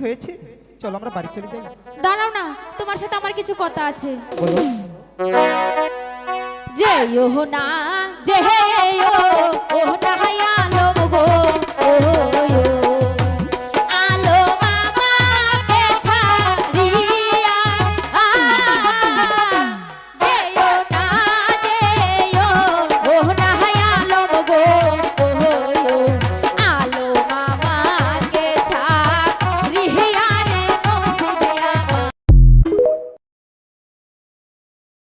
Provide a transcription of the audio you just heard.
হয়েছে, চলো আমরা বাড়ি চলে যাই। দাঁড়াও না, তোমার সাথে আমার কিছু কথা আছে। বলো। যে ও না, যে ও না